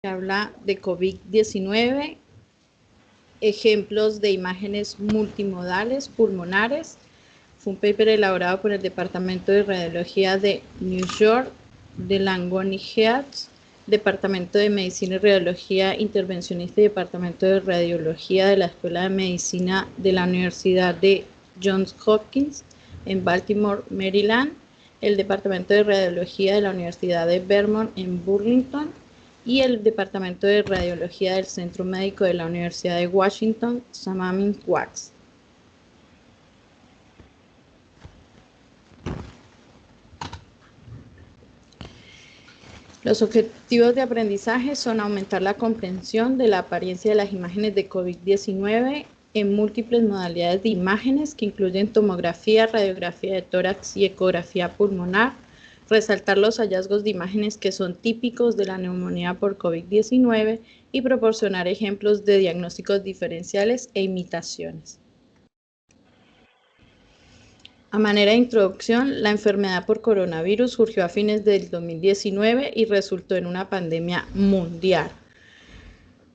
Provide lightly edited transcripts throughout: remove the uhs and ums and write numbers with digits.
que habla de COVID-19, ejemplos de imágenes multimodales pulmonares. Fue un paper elaborado por el Departamento de Radiología de New York, de Langone Health, Departamento de Medicina y Radiología Intervencionista y Departamento de Radiología de la Escuela de Medicina de la Universidad de Johns Hopkins en Baltimore, Maryland, el Departamento de Radiología de la Universidad de Vermont en Burlington y el Departamento de Radiología del Centro Médico de la Universidad de Washington, Sammamish-Watts. Los objetivos de aprendizaje son aumentar la comprensión de la apariencia de las imágenes de COVID-19 en múltiples modalidades de imágenes que incluyen tomografía, radiografía de tórax y ecografía pulmonar, resaltar los hallazgos de imágenes que son típicos de la neumonía por COVID-19 y proporcionar ejemplos de diagnósticos diferenciales e imitaciones. A manera de introducción, la enfermedad por coronavirus surgió a fines del 2019 y resultó en una pandemia mundial.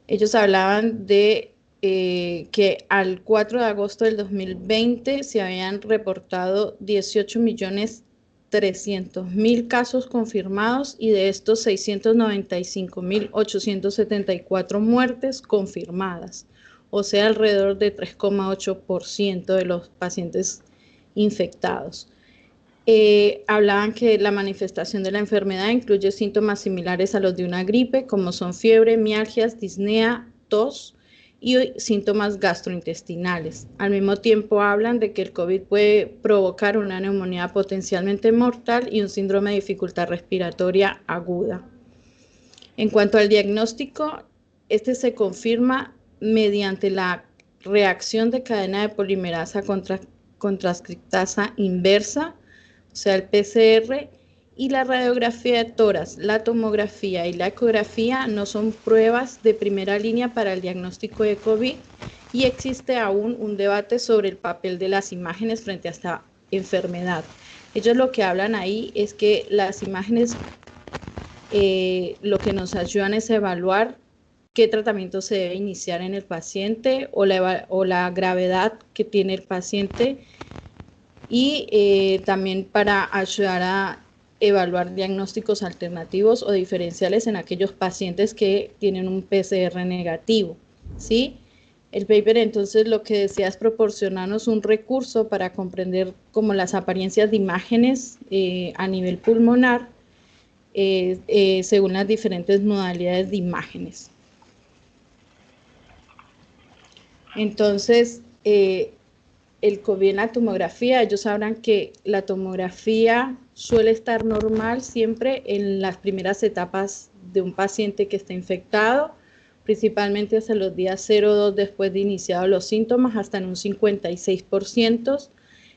Ellos hablaban de que al 4 de agosto del 2020 se habían reportado 18.300.000 casos confirmados y de estos 695.874 muertes confirmadas, o sea, alrededor de 3,8% de los pacientes infectados. Hablaban que la manifestación de la enfermedad incluye síntomas similares a los de una gripe, como son fiebre, mialgias, disnea, tos y síntomas gastrointestinales. Al mismo tiempo hablan de que el COVID puede provocar una neumonía potencialmente mortal y un síndrome de dificultad respiratoria aguda. En cuanto al diagnóstico, este se confirma mediante la reacción de cadena de polimerasa contra transcriptasa inversa, o sea, el PCR, y la radiografía de tórax, la tomografía y la ecografía no son pruebas de primera línea para el diagnóstico de COVID y existe aún un debate sobre el papel de las imágenes frente a esta enfermedad. Ellos lo que hablan ahí es que las imágenes lo que nos ayudan es evaluar qué tratamiento se debe iniciar en el paciente o la gravedad que tiene el paciente y también para ayudar a evaluar diagnósticos alternativos o diferenciales en aquellos pacientes que tienen un PCR negativo, ¿sí? El paper entonces lo que desea es proporcionarnos un recurso para comprender como las apariencias de imágenes a nivel pulmonar según las diferentes modalidades de imágenes. Entonces, el COVID en la tomografía, ellos sabrán que la tomografía suele estar normal siempre en las primeras etapas de un paciente que está infectado, principalmente hasta los días 0 o 2 después de iniciados los síntomas, hasta en un 56%.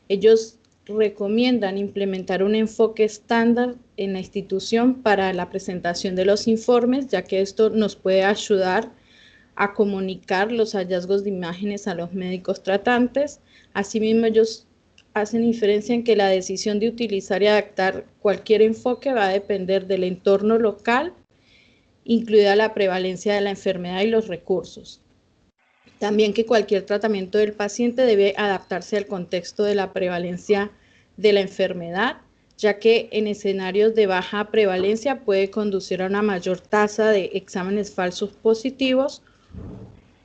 Ellos recomiendan implementar un enfoque estándar en la institución para la presentación de los informes, ya que esto nos puede ayudar a comunicar los hallazgos de imágenes a los médicos tratantes. Asimismo, ellos hacen inferencia en que la decisión de utilizar y adaptar cualquier enfoque va a depender del entorno local, incluida la prevalencia de la enfermedad y los recursos. También que cualquier tratamiento del paciente debe adaptarse al contexto de la prevalencia de la enfermedad, ya que en escenarios de baja prevalencia puede conducir a una mayor tasa de exámenes falsos positivos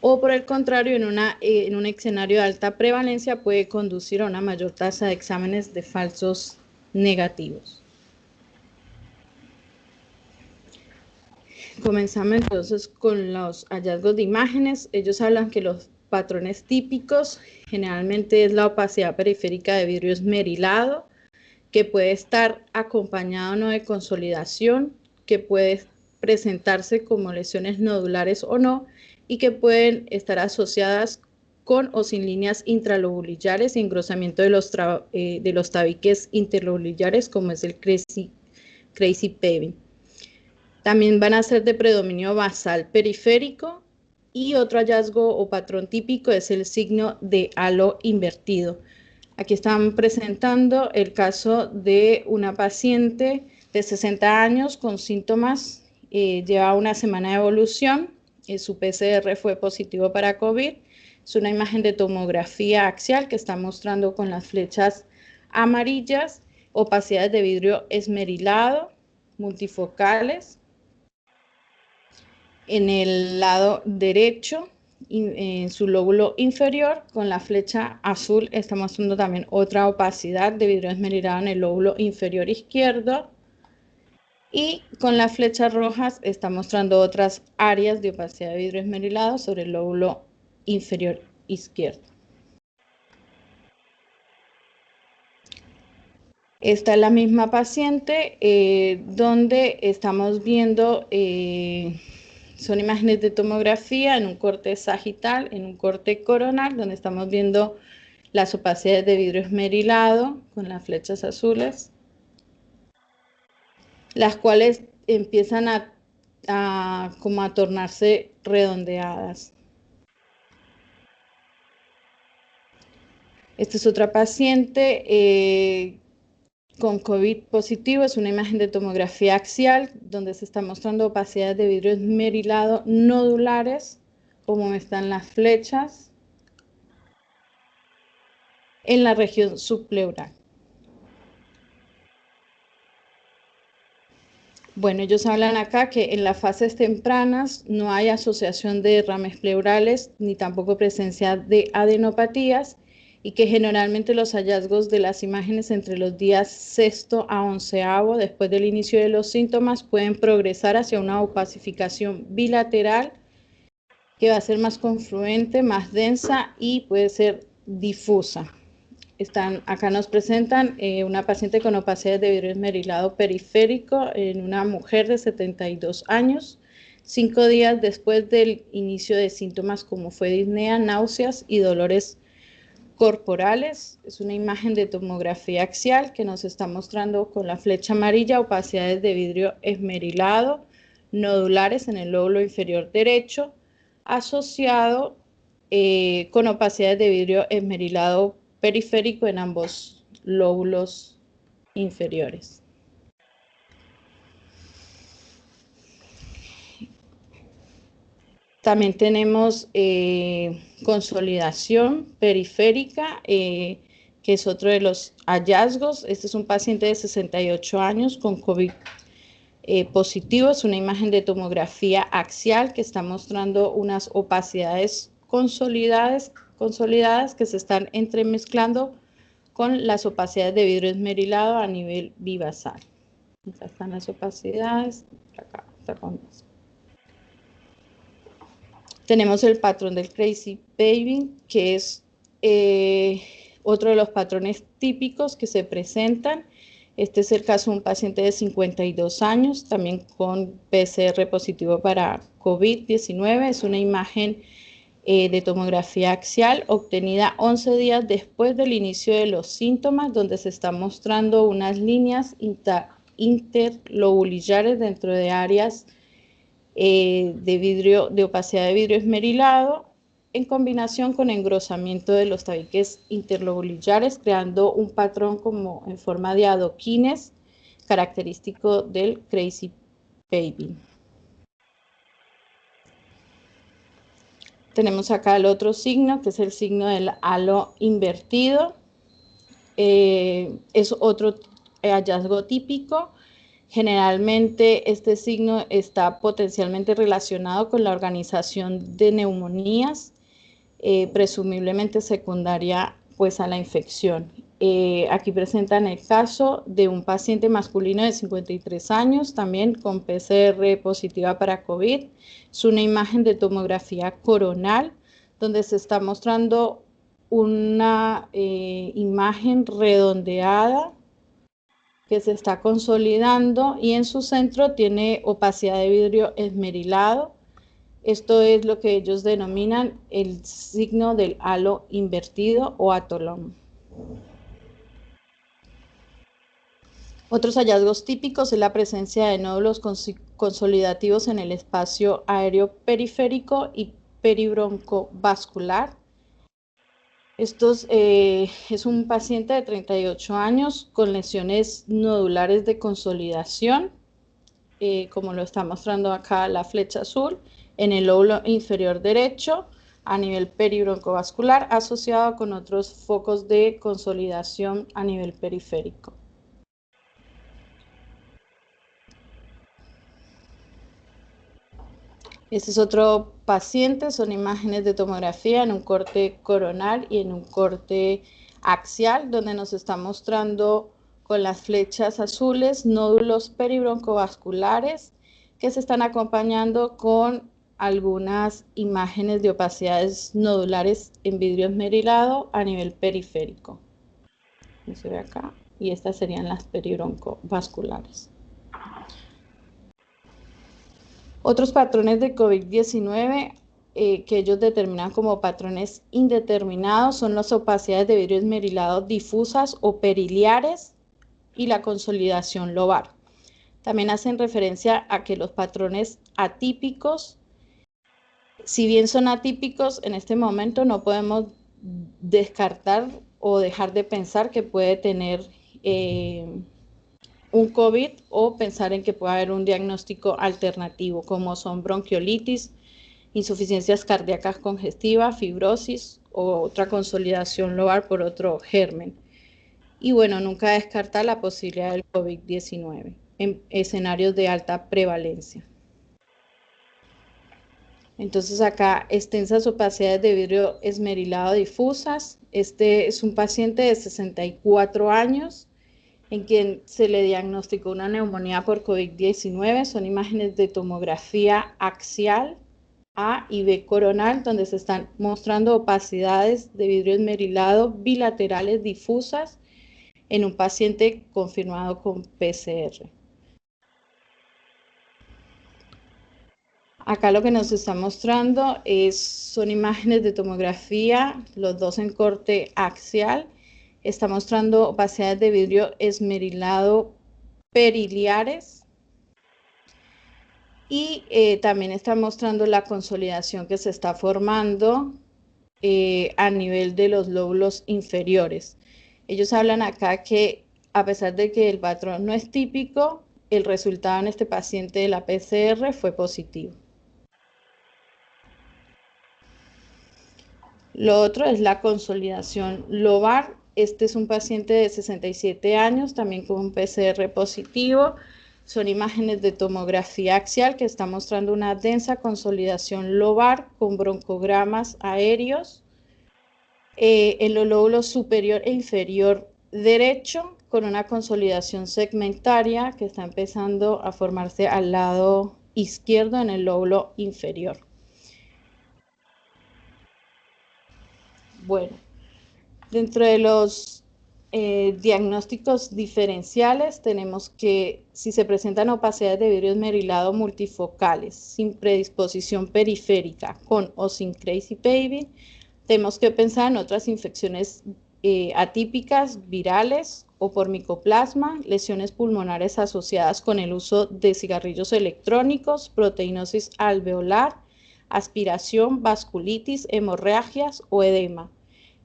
o por el contrario, en un escenario de alta prevalencia puede conducir a una mayor tasa de exámenes de falsos negativos. Comenzamos entonces con los hallazgos de imágenes. Ellos hablan que los patrones típicos generalmente es la opacidad periférica de vidrio esmerilado, que puede estar acompañado no de consolidación, que puede presentarse como lesiones nodulares o no, y que pueden estar asociadas con o sin líneas intralobulillares y engrosamiento de los tabiques interlobulillares, como es el crazy paving. También van a ser de predominio basal periférico y otro hallazgo o patrón típico es el signo de halo invertido. Aquí están presentando el caso de una paciente de 60 años con síntomas lleva una semana de evolución, su PCR fue positivo para COVID. Es una imagen de tomografía axial que está mostrando con las flechas amarillas opacidades de vidrio esmerilado, multifocales. En el lado derecho, en su lóbulo inferior, con la flecha azul está mostrando también otra opacidad de vidrio esmerilado en el lóbulo inferior izquierdo. Y con las flechas rojas está mostrando otras áreas de opacidad de vidrio esmerilado sobre el lóbulo inferior izquierdo. Esta es la misma paciente donde estamos viendo, son imágenes de tomografía en un corte sagital, en un corte coronal, donde estamos viendo las opacidades de vidrio esmerilado con las flechas azules, las cuales empiezan como a tornarse redondeadas. Esta es otra paciente con COVID positivo, es una imagen de tomografía axial donde se está mostrando opacidades de vidrio esmerilado nodulares, como están las flechas, en la región subpleural. Bueno, ellos hablan acá que en las fases tempranas no hay asociación de derrames pleurales ni tampoco presencia de adenopatías, y que generalmente los hallazgos de las imágenes entre los días 6º a 11º después del inicio de los síntomas pueden progresar hacia una opacificación bilateral que va a ser más confluente, más densa y puede ser difusa. Acá nos presentan una paciente con opacidad de vidrio esmerilado periférico en una mujer de 72 años, 5 días después del inicio de síntomas como fue disnea, náuseas y dolores corporales. Es una imagen de tomografía axial que nos está mostrando con la flecha amarilla opacidades de vidrio esmerilado nodulares en el lóbulo inferior derecho, asociado con opacidades de vidrio esmerilado periférico en ambos lóbulos inferiores. También tenemos consolidación periférica, que es otro de los hallazgos. Este es un paciente de 68 años con COVID positivo. Es una imagen de tomografía axial que está mostrando unas opacidades consolidadas que se están entremezclando con las opacidades de vidrio esmerilado a nivel bivasal. Acá están las opacidades, acá está con eso. Tenemos el patrón del crazy baby, que es otro de los patrones típicos que se presentan. Este es el caso de un paciente de 52 años, también con PCR positivo para COVID-19. Es una imagen de tomografía axial obtenida 11 días después del inicio de los síntomas, donde se están mostrando unas líneas interlobulillares dentro de áreas de opacidad de vidrio esmerilado, en combinación con engrosamiento de los tabiques interlobulillares, creando un patrón como en forma de adoquines, característico del crazy baby. Tenemos acá el otro signo, que es el signo del halo invertido. Es otro hallazgo típico. Generalmente este signo está potencialmente relacionado con la organización de neumonías, presumiblemente secundaria pues a la infección. Aquí presentan el caso de un paciente masculino de 53 años, también con PCR positiva para COVID. Es una imagen de tomografía coronal, donde se está mostrando una imagen redondeada que se está consolidando y en su centro tiene opacidad de vidrio esmerilado. Esto es lo que ellos denominan el signo del halo invertido o atolón. Otros hallazgos típicos es la presencia de nódulos consolidativos en el espacio aéreo periférico y peribroncovascular. Es un paciente de 38 años con lesiones nodulares de consolidación. como lo está mostrando acá la flecha azul, en el lóbulo inferior derecho a nivel peribroncovascular asociado con otros focos de consolidación a nivel periférico. Este es otro paciente, son imágenes de tomografía en un corte coronal y en un corte axial, donde nos está mostrando con las flechas azules nódulos peribroncovasculares que se están acompañando con algunas imágenes de opacidades nodulares en vidrio esmerilado a nivel periférico. Se ve acá, y estas serían las peribroncovasculares. Otros patrones de COVID-19 que ellos determinan como patrones indeterminados son las opacidades de vidrio esmerilado difusas o periliares y la consolidación lobar. También hacen referencia a que los patrones atípicos, si bien son atípicos, en este momento no podemos descartar o dejar de pensar que puede tener un COVID o pensar en que puede haber un diagnóstico alternativo, como son bronquiolitis, insuficiencias cardíacas congestivas, fibrosis o otra consolidación lobar por otro germen. Y bueno, nunca descartar la posibilidad del COVID-19 en escenarios de alta prevalencia. Entonces acá, extensas opacidades de vidrio esmerilado difusas. Este es un paciente de 64 años en quien se le diagnosticó una neumonía por COVID-19. Son imágenes de tomografía axial A y B coronal, donde se están mostrando opacidades de vidrio esmerilado bilaterales difusas en un paciente confirmado con PCR. Acá lo que nos está mostrando son imágenes de tomografía, los dos en corte axial. Está mostrando opacidades de vidrio esmerilado periliares y también está mostrando la consolidación que se está formando a nivel de los lóbulos inferiores. Ellos hablan acá que a pesar de que el patrón no es típico, el resultado en este paciente de la PCR fue positivo. Lo otro es la consolidación lobar. Este es un paciente de 67 años, también con un PCR positivo. Son imágenes de tomografía axial que está mostrando una densa consolidación lobar con broncogramas aéreos en los lóbulos superior e inferior derecho, con una consolidación segmentaria que está empezando a formarse al lado izquierdo en el lóbulo inferior. Bueno, dentro de los diagnósticos diferenciales tenemos que si se presentan opacidades de vidrio esmerilado multifocales sin predisposición periférica con o sin crazy baby, tenemos que pensar en otras infecciones atípicas, virales o por micoplasma, lesiones pulmonares asociadas con el uso de cigarrillos electrónicos, proteinosis alveolar, aspiración, vasculitis, hemorragias o edema.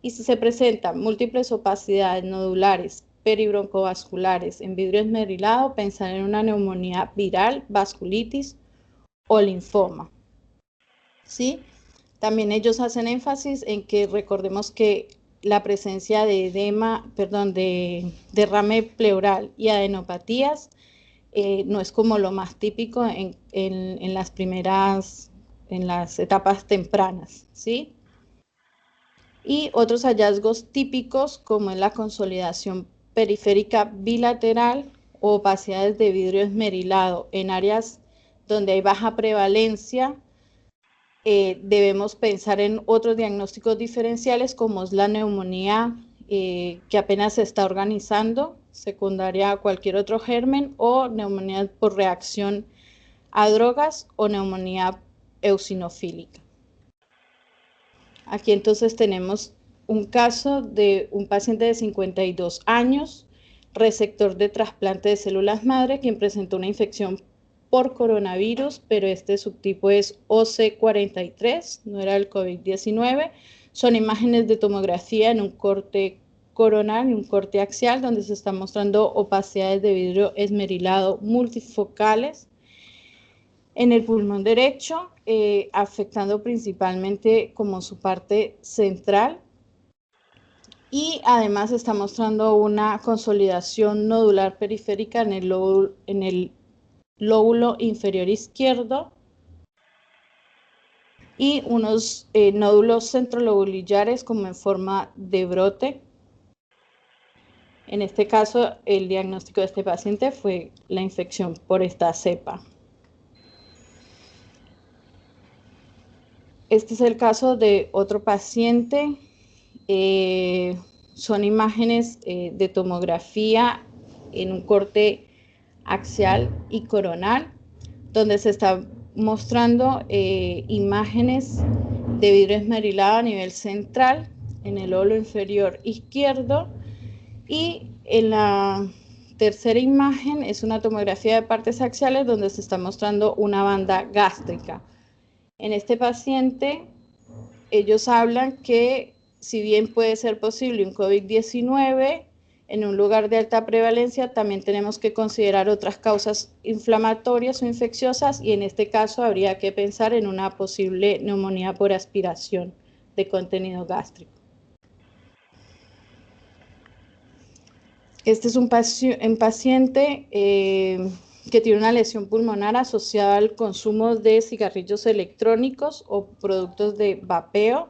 Y si se presentan múltiples opacidades nodulares peribroncovasculares en vidrio esmerilado, pensar en una neumonía viral, vasculitis o linfoma. ¿Sí? También ellos hacen énfasis en que recordemos que la presencia de edema, de derrame pleural y adenopatías no es como lo más típico en las etapas tempranas, ¿sí? Y otros hallazgos típicos como es la consolidación periférica bilateral o opacidades de vidrio esmerilado en áreas donde hay baja prevalencia. Debemos pensar en otros diagnósticos diferenciales como es la neumonía que apenas se está organizando, secundaria a cualquier otro germen, o neumonía por reacción a drogas o neumonía eosinofílica. Aquí entonces tenemos un caso de un paciente de 52 años, receptor de trasplante de células madre, quien presentó una infección por coronavirus, pero este subtipo es OC43, no era el COVID-19. Son imágenes de tomografía en un corte coronal y un corte axial, donde se están mostrando opacidades de vidrio esmerilado multifocales en el pulmón derecho, afectando principalmente como su parte central, y además está mostrando una consolidación nodular periférica en el lóbulo inferior izquierdo y unos nódulos centrolobulillares como en forma de brote. En este caso, el diagnóstico de este paciente fue la infección por esta cepa. Este es el caso de otro paciente. Son imágenes de tomografía en un corte axial y coronal, donde se está mostrando imágenes de vidrio esmerilado a nivel central en el lóbulo inferior izquierdo, y en la tercera imagen es una tomografía de partes axiales donde se está mostrando una banda gástrica. En este paciente, ellos hablan que si bien puede ser posible un COVID-19 en un lugar de alta prevalencia, también tenemos que considerar otras causas inflamatorias o infecciosas, y en este caso habría que pensar en una posible neumonía por aspiración de contenido gástrico. Este es un paciente que tiene una lesión pulmonar asociada al consumo de cigarrillos electrónicos o productos de vapeo.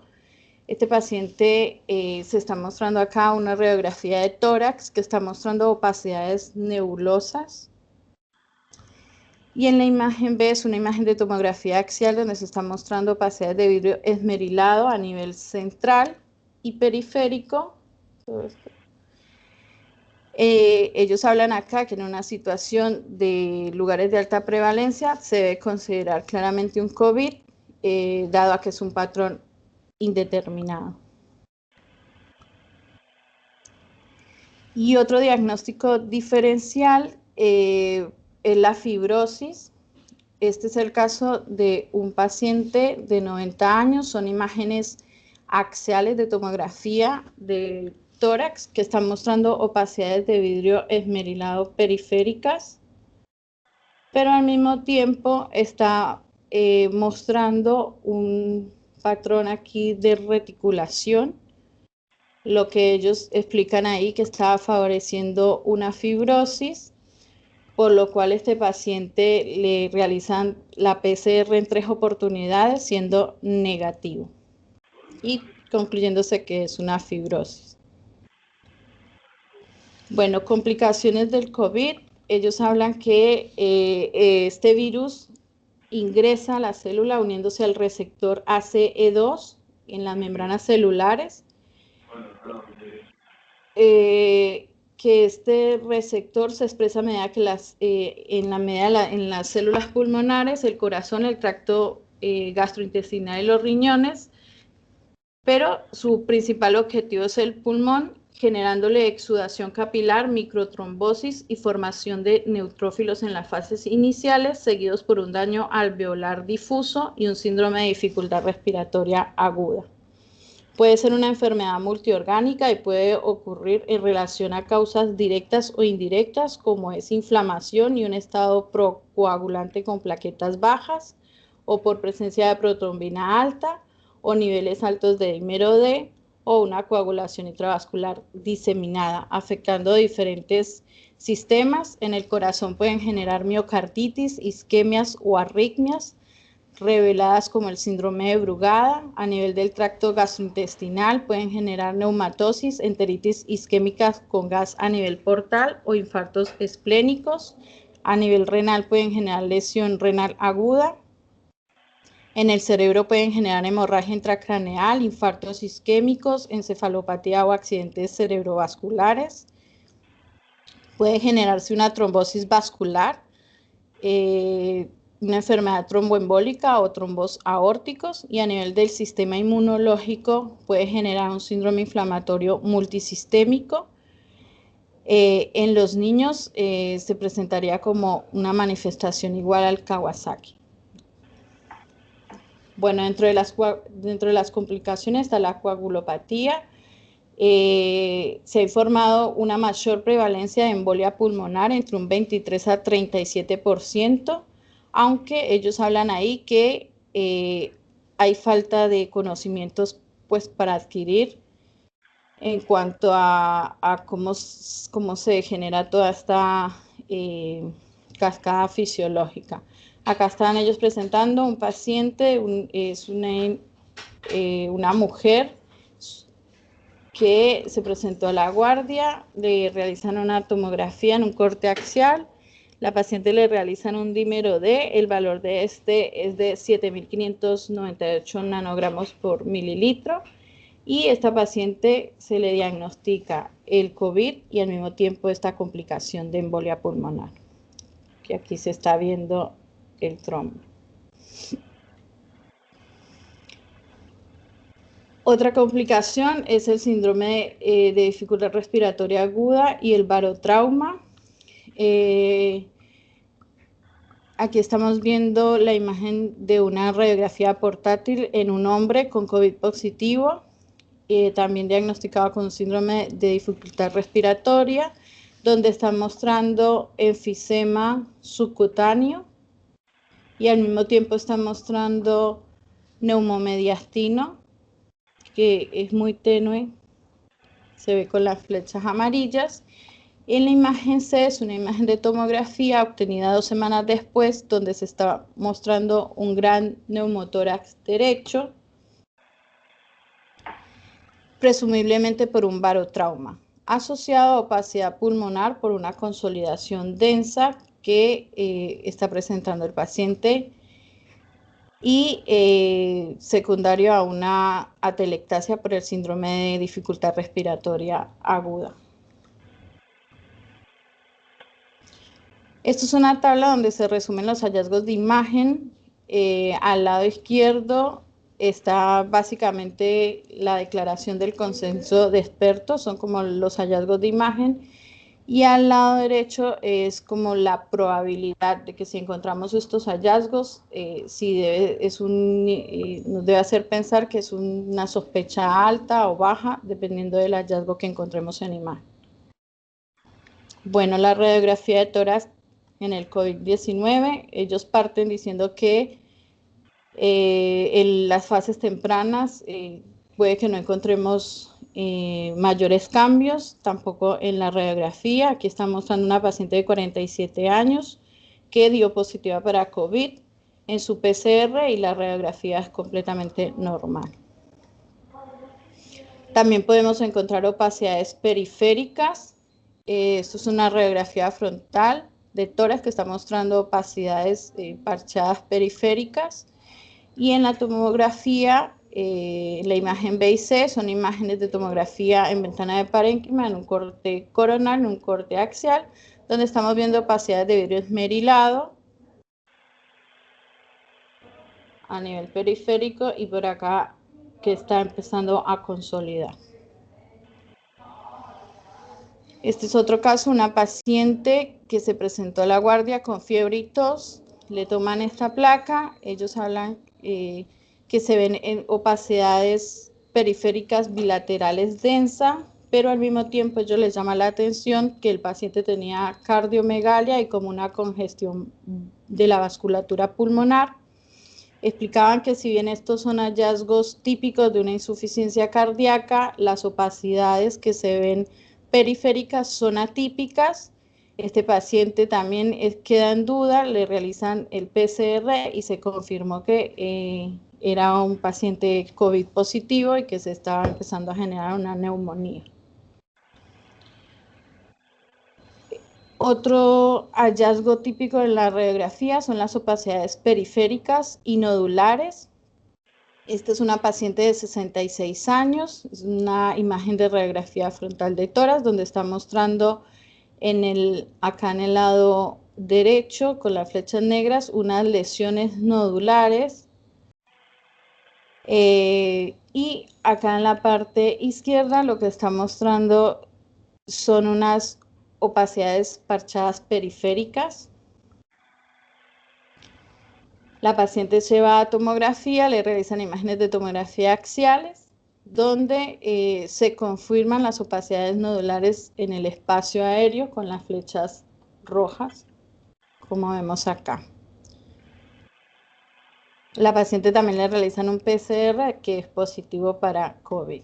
Este paciente se está mostrando acá una radiografía de tórax que está mostrando opacidades nebulosas. Y en la imagen B es una imagen de tomografía axial donde se está mostrando opacidades de vidrio esmerilado a nivel central y periférico. Todo esto. Ellos hablan acá que en una situación de lugares de alta prevalencia se debe considerar claramente un COVID, dado a que es un patrón indeterminado. Y otro diagnóstico diferencial es la fibrosis. Este es el caso de un paciente de 90 años, son imágenes axiales de tomografía de tórax que están mostrando opacidades de vidrio esmerilado periféricas, pero al mismo tiempo está mostrando un patrón aquí de reticulación, lo que ellos explican ahí que estaba favoreciendo una fibrosis, por lo cual este paciente le realizan la PCR en 3 oportunidades siendo negativo y concluyéndose que es una fibrosis. Bueno, complicaciones del COVID. Ellos hablan que este virus ingresa a la célula uniéndose al receptor ACE2 en las membranas celulares. Que este receptor se expresa a medida que en las células pulmonares, el corazón, el tracto gastrointestinal y los riñones, pero su principal objetivo es el pulmón, generándole exudación capilar, microtrombosis y formación de neutrófilos en las fases iniciales, seguidos por un daño alveolar difuso y un síndrome de dificultad respiratoria aguda. Puede ser una enfermedad multiorgánica y puede ocurrir en relación a causas directas o indirectas, como es inflamación y un estado procoagulante con plaquetas bajas, o por presencia de protrombina alta, o niveles altos de dímero D, o una coagulación intravascular diseminada, afectando diferentes sistemas. En el corazón pueden generar miocarditis, isquemias o arritmias, reveladas como el síndrome de Brugada. A nivel del tracto gastrointestinal pueden generar neumatosis, enteritis isquémica con gas a nivel portal o infartos esplénicos. A nivel renal pueden generar lesión renal aguda. En el cerebro pueden generar hemorragia intracraneal, infartos isquémicos, encefalopatía o accidentes cerebrovasculares. Puede generarse una trombosis vascular, una enfermedad tromboembólica o trombos aórticos, y a nivel del sistema inmunológico puede generar un síndrome inflamatorio multisistémico. En los niños se presentaría como una manifestación igual al Kawasaki. Bueno, dentro de las complicaciones está la coagulopatía. Se ha informado una mayor prevalencia de embolia pulmonar entre un 23 a 37%, aunque ellos hablan ahí que hay falta de conocimientos pues para adquirir en cuanto a cómo se genera toda esta cascada fisiológica. Acá están ellos presentando un paciente, es una mujer que se presentó a la guardia, le realizan una tomografía en un corte axial, la paciente le realizan un dímero D, el valor de este es de 7.598 nanogramos por mililitro, y esta paciente se le diagnostica el COVID y al mismo tiempo esta complicación de embolia pulmonar, que aquí se está viendo el trombo. Otra complicación es el síndrome de dificultad respiratoria aguda y el barotrauma. Aquí estamos viendo la imagen de una radiografía portátil en un hombre con COVID positivo, también diagnosticado con síndrome de dificultad respiratoria, donde está mostrando enfisema subcutáneo y al mismo tiempo está mostrando neumomediastino, que es muy tenue, se ve con las flechas amarillas. En la imagen C es una imagen de tomografía obtenida 2 semanas después, donde se está mostrando un gran neumotórax derecho, presumiblemente por un barotrauma, asociado a opacidad pulmonar por una consolidación densa que está presentando el paciente y secundario a una atelectasia por el síndrome de dificultad respiratoria aguda. Esto es una tabla donde se resumen los hallazgos de imagen. Al lado izquierdo está básicamente la declaración del consenso de expertos, son como los hallazgos de imagen, y al lado derecho es como la probabilidad de que si encontramos estos hallazgos, nos debe hacer pensar que es una sospecha alta o baja, dependiendo del hallazgo que encontremos en imagen. Bueno, la radiografía de tórax en el COVID-19, ellos parten diciendo que en las fases tempranas puede que no encontremos mayores cambios, tampoco en la radiografía. Aquí está mostrando una paciente de 47 años que dio positiva para COVID en su PCR y la radiografía es completamente normal. También podemos encontrar opacidades periféricas. Esto es una radiografía frontal de tórax que está mostrando opacidades parchadas periféricas. Y en la tomografía, la imagen B y C son imágenes de tomografía en ventana de parénquima, en un corte coronal, en un corte axial, donde estamos viendo opacidades de vidrio esmerilado a nivel periférico y por acá que está empezando a consolidar. Este es otro caso, una paciente que se presentó a la guardia con fiebre y tos, le toman esta placa, ellos hablan que se ven en opacidades periféricas bilaterales densas, pero al mismo tiempo ellos les llama la atención que el paciente tenía cardiomegalia y como una congestión de la vasculatura pulmonar. Explicaban que si bien estos son hallazgos típicos de una insuficiencia cardíaca, las opacidades que se ven periféricas son atípicas. Este paciente también queda en duda, le realizan el PCR y se confirmó que era un paciente COVID positivo y que se estaba empezando a generar una neumonía. Otro hallazgo típico en la radiografía son las opacidades periféricas y nodulares. Esta es una paciente de 66 años, es una imagen de radiografía frontal de tórax donde está mostrando acá en el lado derecho con las flechas negras unas lesiones nodulares y acá en la parte izquierda lo que está mostrando son unas opacidades parchadas periféricas. La paciente se va a tomografía, le realizan imágenes de tomografía axiales, donde se confirman las opacidades nodulares en el espacio aéreo con las flechas rojas, como vemos acá. La paciente también le realizan un PCR que es positivo para COVID.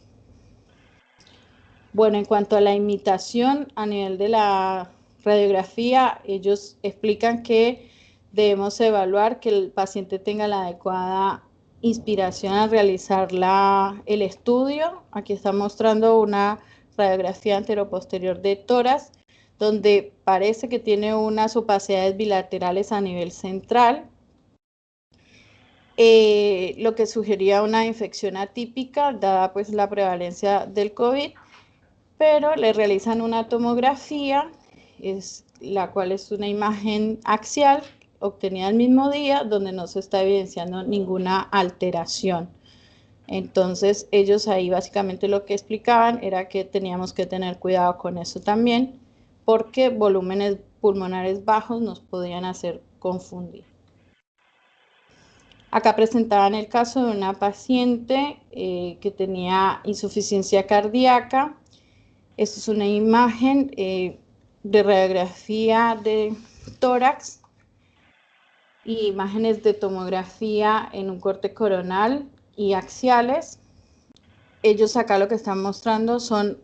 Bueno, en cuanto a la imitación a nivel de la radiografía, ellos explican que debemos evaluar que el paciente tenga la adecuada inspiración al realizar el estudio. Aquí está mostrando una radiografía anteroposterior de tórax, donde parece que tiene unas opacidades bilaterales a nivel central, lo que sugería una infección atípica, dada pues la prevalencia del COVID, pero le realizan una tomografía, la cual es una imagen axial obtenida el mismo día, donde no se está evidenciando ninguna alteración. Entonces, ellos ahí básicamente lo que explicaban era que teníamos que tener cuidado con eso también, porque volúmenes pulmonares bajos nos podían hacer confundir. Acá presentaban el caso de una paciente que tenía insuficiencia cardíaca. Esta es una imagen de radiografía de tórax y imágenes de tomografía en un corte coronal y axiales. Ellos acá lo que están mostrando son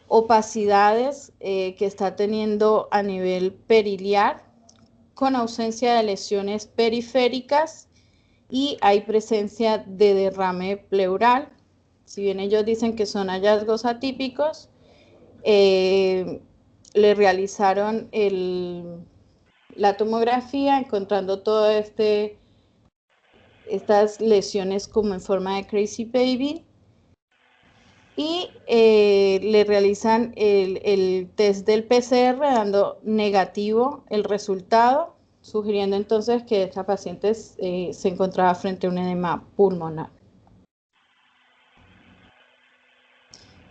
opacidades que está teniendo a nivel periliar, con ausencia de lesiones periféricas, y hay presencia de derrame pleural. Si bien ellos dicen que son hallazgos atípicos, le realizaron la tomografía encontrando todas estas lesiones como en forma de crazy baby, y le realizan el test del PCR dando negativo el resultado, sugiriendo entonces que esta paciente se encontraba frente a un edema pulmonar.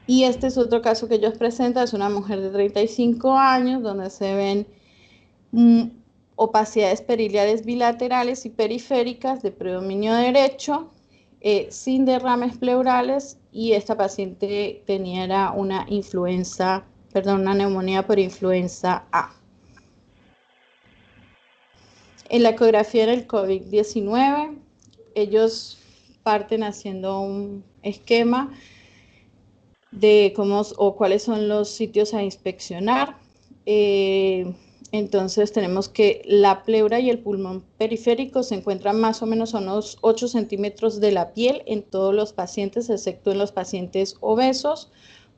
Y este es otro caso que ellos presentan, es una mujer de 35 años, donde se ven opacidades periliares bilaterales y periféricas de predominio derecho, sin derrames pleurales, y esta paciente tenía una neumonía por influenza A. En la ecografía del COVID-19, ellos parten haciendo un esquema de cómo o cuáles son los sitios a inspeccionar. Entonces tenemos que la pleura y el pulmón periférico se encuentran más o menos a unos 8 centímetros de la piel en todos los pacientes, excepto en los pacientes obesos.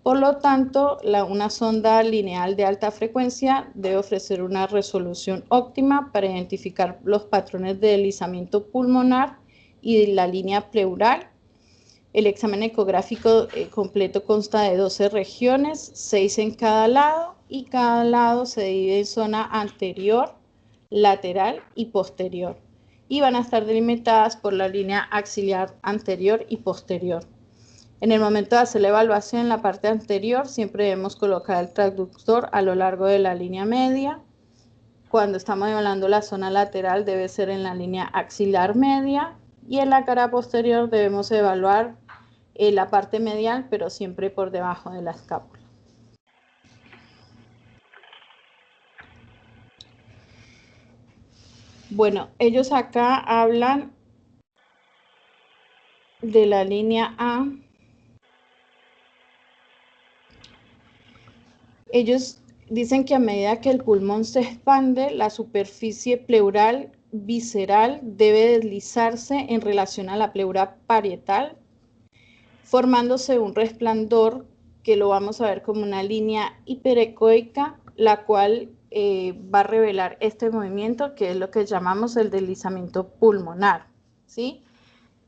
Por lo tanto, una sonda lineal de alta frecuencia debe ofrecer una resolución óptima para identificar los patrones de deslizamiento pulmonar y de la línea pleural. El examen ecográfico completo consta de 12 regiones, 6 en cada lado, y cada lado se divide en zona anterior, lateral y posterior, y van a estar delimitadas por la línea axilar anterior y posterior. En el momento de hacer la evaluación en la parte anterior, siempre debemos colocar el transductor a lo largo de la línea media. Cuando estamos evaluando la zona lateral, debe ser en la línea axilar media, y en la cara posterior debemos evaluar la parte medial, pero siempre por debajo de la escápula. Bueno, ellos acá hablan de la línea A. Ellos dicen que a medida que el pulmón se expande, la superficie pleural visceral debe deslizarse en relación a la pleura parietal, formándose un resplandor que lo vamos a ver como una línea hiperecoica, la cual va a revelar este movimiento, que es lo que llamamos el deslizamiento pulmonar, ¿sí?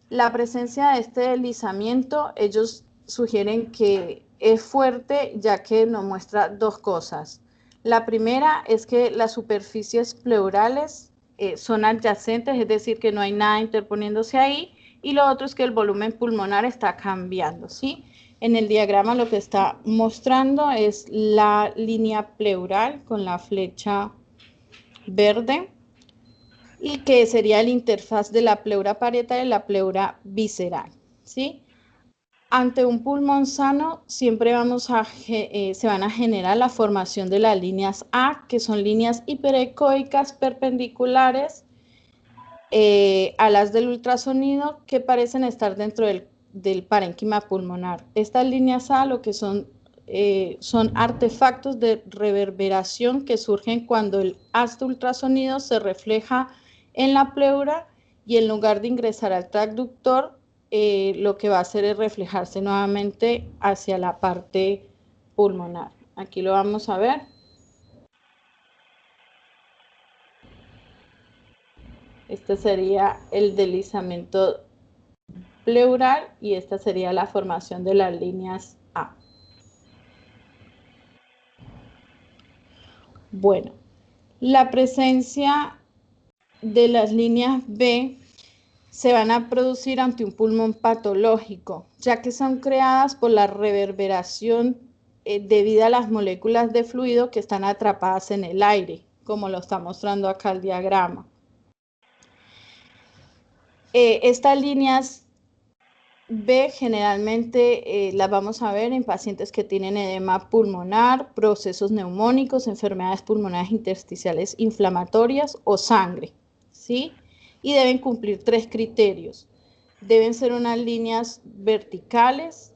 La presencia de este deslizamiento, ellos sugieren que es fuerte, ya que nos muestra dos cosas. La primera es que las superficies pleurales son adyacentes, es decir, que no hay nada interponiéndose ahí, y lo otro es que el volumen pulmonar está cambiando, ¿sí? En el diagrama lo que está mostrando es la línea pleural con la flecha verde, y que sería la interfaz de la pleura parietal y la pleura visceral, ¿sí? Ante un pulmón sano, siempre se van a generar la formación de las líneas A, que son líneas hiperecoicas perpendiculares, a las del ultrasonido que parecen estar dentro del parénquima pulmonar. Estas líneas A lo que son artefactos de reverberación que surgen cuando el haz de ultrasonido se refleja en la pleura y en lugar de ingresar al transductor, lo que va a hacer es reflejarse nuevamente hacia la parte pulmonar. Aquí lo vamos a ver. Este sería el deslizamiento pleural y esta sería la formación de las líneas A. Bueno, la presencia de las líneas B se van a producir ante un pulmón patológico, ya que son creadas por la reverberación debido a las moléculas de fluido que están atrapadas en el aire, como lo está mostrando acá el diagrama. Estas líneas B generalmente las vamos a ver en pacientes que tienen edema pulmonar, procesos neumónicos, enfermedades pulmonares intersticiales inflamatorias o sangre, ¿sí? Y deben cumplir 3 criterios. Deben ser unas líneas verticales,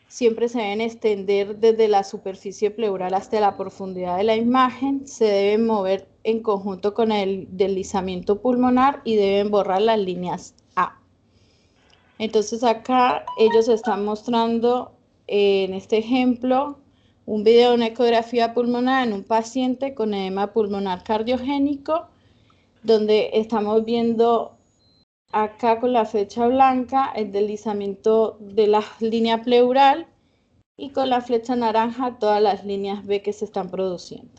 siempre se deben extender desde la superficie pleural hasta la profundidad de la imagen, se deben mover en conjunto con el deslizamiento pulmonar y deben borrar las líneas A. Entonces acá ellos están mostrando en este ejemplo un video de una ecografía pulmonar en un paciente con edema pulmonar cardiogénico, donde estamos viendo acá con la flecha blanca el deslizamiento de la línea pleural y con la flecha naranja todas las líneas B que se están produciendo.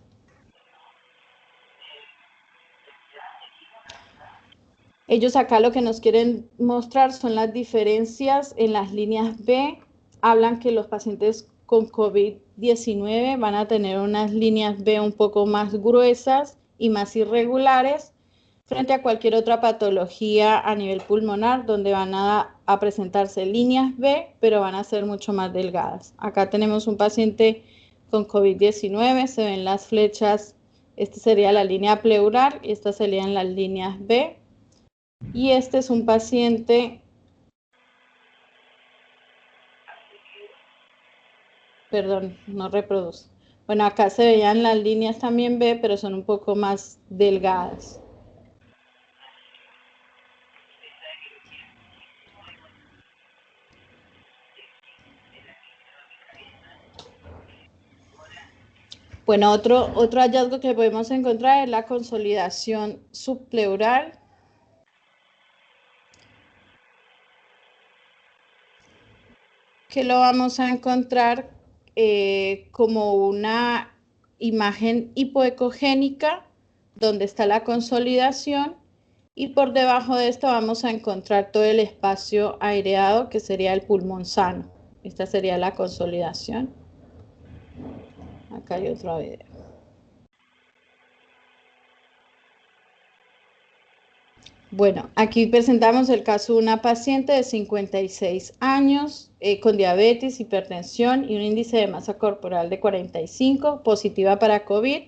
Ellos acá lo que nos quieren mostrar son las diferencias en las líneas B. Hablan que los pacientes con COVID-19 van a tener unas líneas B un poco más gruesas y más irregulares frente a cualquier otra patología a nivel pulmonar, donde van a presentarse líneas B, pero van a ser mucho más delgadas. Acá tenemos un paciente con COVID-19, se ven las flechas, esta sería la línea pleural y estas serían las líneas B. Y este es un paciente, perdón, no reproduce. Bueno, acá se veían las líneas también B, pero son un poco más delgadas. Bueno, otro hallazgo que podemos encontrar es la consolidación subpleural. Que lo vamos a encontrar como una imagen hipoecogénica donde está la consolidación y por debajo de esto vamos a encontrar todo el espacio aireado que sería el pulmón sano. Esta sería la consolidación. Acá hay otro video. Bueno, aquí presentamos el caso de una paciente de 56 años con diabetes, hipertensión y un índice de masa corporal de 45, positiva para COVID.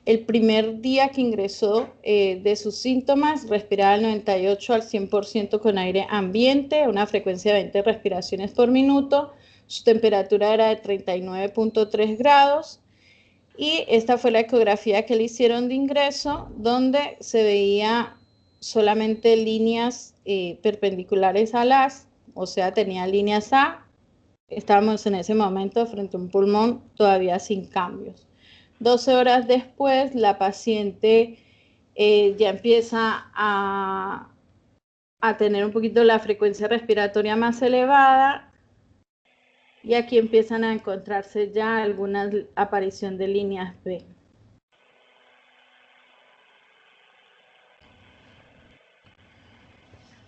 El primer día que ingresó de sus síntomas, respiraba al 98 al 100% con aire ambiente, una frecuencia de 20 respiraciones por minuto, su temperatura era de 39.3 grados. Y esta fue la ecografía que le hicieron de ingreso, donde se veía solamente líneas perpendiculares al haz, o sea, tenía líneas A. Estábamos en ese momento frente a un pulmón todavía sin cambios. 12 horas después, la paciente ya empieza a tener un poquito la frecuencia respiratoria más elevada, y aquí empiezan a encontrarse ya alguna aparición de líneas B.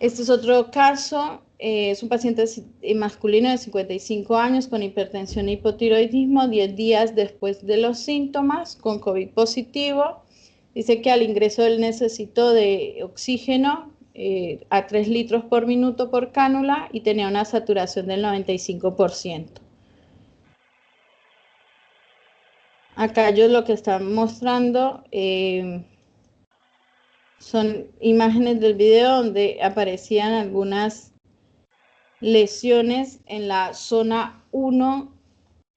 Este es otro caso, es un paciente masculino de 55 años con hipertensión e hipotiroidismo, 10 días después de los síntomas, con COVID positivo. Dice que al ingreso él necesitó de oxígeno a 3 litros por minuto por cánula y tenía una saturación del 95%. Acá ellos lo que están mostrando son imágenes del video donde aparecían algunas lesiones en la zona 1,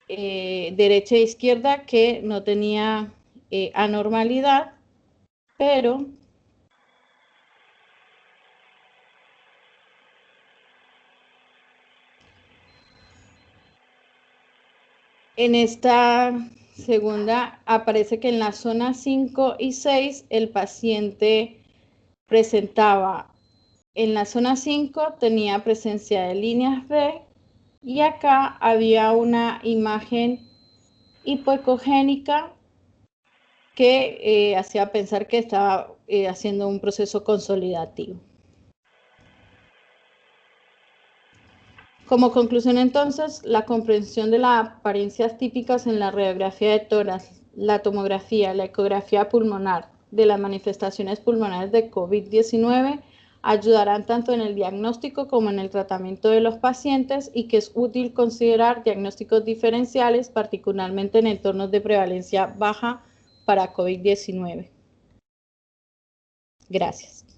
derecha e izquierda, que no tenía anormalidad, pero en esta segunda aparece que en la zona 5 y 6 el paciente presentaba, en la zona 5 tenía presencia de líneas B, y acá había una imagen hipoecogénica que hacía pensar que estaba haciendo un proceso consolidativo. Como conclusión, entonces, la comprensión de las apariencias típicas en la radiografía de tórax, la tomografía, la ecografía pulmonar de las manifestaciones pulmonares de COVID-19 ayudarán tanto en el diagnóstico como en el tratamiento de los pacientes, y que es útil considerar diagnósticos diferenciales, particularmente en entornos de prevalencia baja para COVID-19. Gracias.